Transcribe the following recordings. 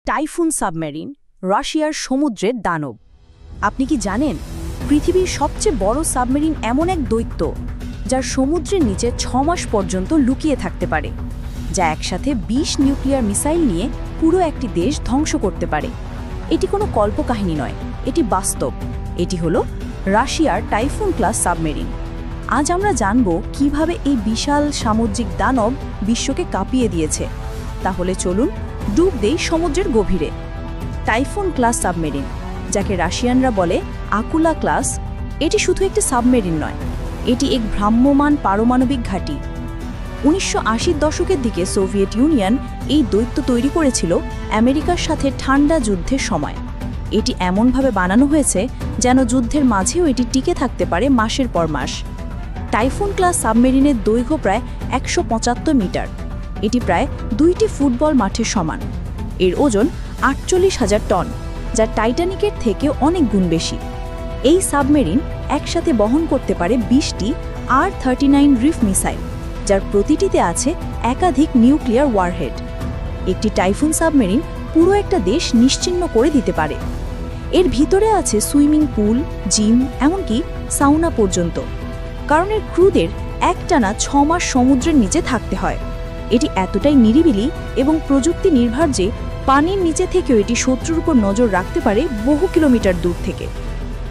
Typhoon submarine রাশিয়ার সমুদ্রের দানব। আপনি কি জানেন পৃথিবীর সবচেয়ে বড় সাবমেরিন এমন এক দৈত্য যার সমুদ্রের নিচে 6 মাস পর্যন্ত লুকিয়ে থাকতে পারে, যা একসাথে 20 নিউক্লিয়ার মিসাইল নিয়ে পুরো একটি দেশ ধ্বংস করতে পারে। এটি কোনো কল্পকাহিনী নয়, এটি বাস্তব। এটি হলো রাশিয়ার টাইফুন ক্লাস সাবমেরিন। আজ আমরা জানব কিভাবে এই বিশাল সামুদ্রিক দানব বিশ্বকে কাঁপিয়ে দিয়েছে। তাহলে চলুন ডুব দেই সমুদ্রের গভীরে। টাইফুন ক্লাস সাবমেরিন, যাকে রাশিয়ানরা বলে আকুলা ক্লাস, এটি শুধু একটি সাবমেরিন নয়, এটি এক ভ্রাম্যমাণ পারমাণবিক ঘাঁটি। 1980-র দশকের দিকে সোভিয়েত ইউনিয়ন এই দৈত্য তৈরি করেছিল আমেরিকার সাথে ঠান্ডা যুদ্ধের সময়। এটি এমনভাবে বানানো হয়েছে যেন যুদ্ধের মাঝেও এটি টিকে থাকতে পারে মাসের পর মাস। টাইফুন ক্লাস সাবমেরিনের দৈর্ঘ্য প্রায় 175 মিটার। এটি প্রায় 2টি ফুটবল মাঠের সমান। এর ওজন 48,000 টন, যা টাইটানিকের থেকেও অনেক গুণ বেশি। এই সাবমেরিন একসাথে বহন করতে পারে 20টি R-39 রিফ মিসাইল, যার প্রতিটিতে আছে একাধিক নিউক্লিয়ার ওয়ারহেড। একটি টাইফুন সাবমেরিন পুরো একটা দেশ নিশ্চিহ্ন করে দিতে পারে। এর ভিতরে আছে সুইমিং পুল, জিম, এমনকি সাউনা পর্যন্ত, কারণ এর ক্রুদের একটানা 6 মাস সমুদ্রের নিচে থাকতে হয়। এটি এতটাই নিরিবিলি এবং প্রযুক্তি নির্ভর যে পানির নিচে থেকেও এটি শত্রুর উপর নজর রাখতে পারে বহু কিলোমিটার দূর থেকে।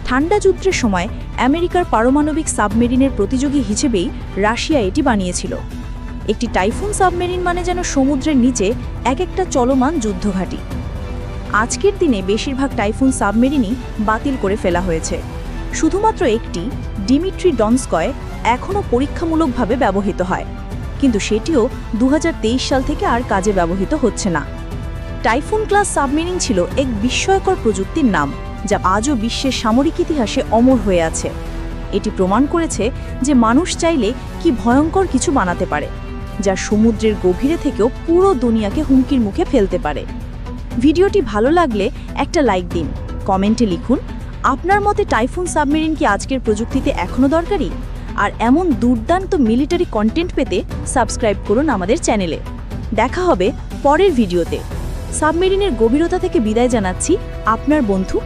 ঠান্ডা যুদ্ধের সময় আমেরিকার পারমাণবিক সাবমেরিনের প্রতিযোগী হিসেবেই রাশিয়া এটি বানিয়েছিল। একটি টাইফুন সাবমেরিন মানে যেন সমুদ্রের নিচে এক একটা চলমান যুদ্ধঘাঁটি। আজকের দিনে বেশিরভাগ টাইফুন সাবমেরিনই বাতিল করে ফেলা হয়েছে। শুধুমাত্র একটি, ডিমিট্রি ডনস্কয়, এখনও পরীক্ষামূলকভাবে ব্যবহৃত হয়, কিন্তু সেটিও 2023 সাল থেকে আর কাজে ব্যবহৃত হচ্ছে না। টাইফুন ক্লাস সাবমেরিন ছিল এক বিস্ময়কর প্রযুক্তির নাম, যা আজও বিশ্বের সামরিক ইতিহাসে অমর হয়ে আছে। এটি প্রমাণ করেছে যে মানুষ চাইলে কি ভয়ঙ্কর কিছু বানাতে পারে, যা সমুদ্রের গভীরে থেকেও পুরো দুনিয়াকে হুমকির মুখে ফেলতে পারে। ভিডিওটি ভালো লাগলে একটা লাইক দিন, কমেন্টে লিখুন আপনার মতে টাইফুন সাবমেরিন কি আজকের প্রযুক্তিতে এখনও দরকারি? আর এমন দুর্দান্ত মিলিটারি কন্টেন্ট পেতে সাবস্ক্রাইব করুন আমাদের চ্যানেলে। দেখা হবে পরের ভিডিওতে। সাবমেরিনের গভীরতা থেকে বিদায় জানাচ্ছি আপনার বন্ধু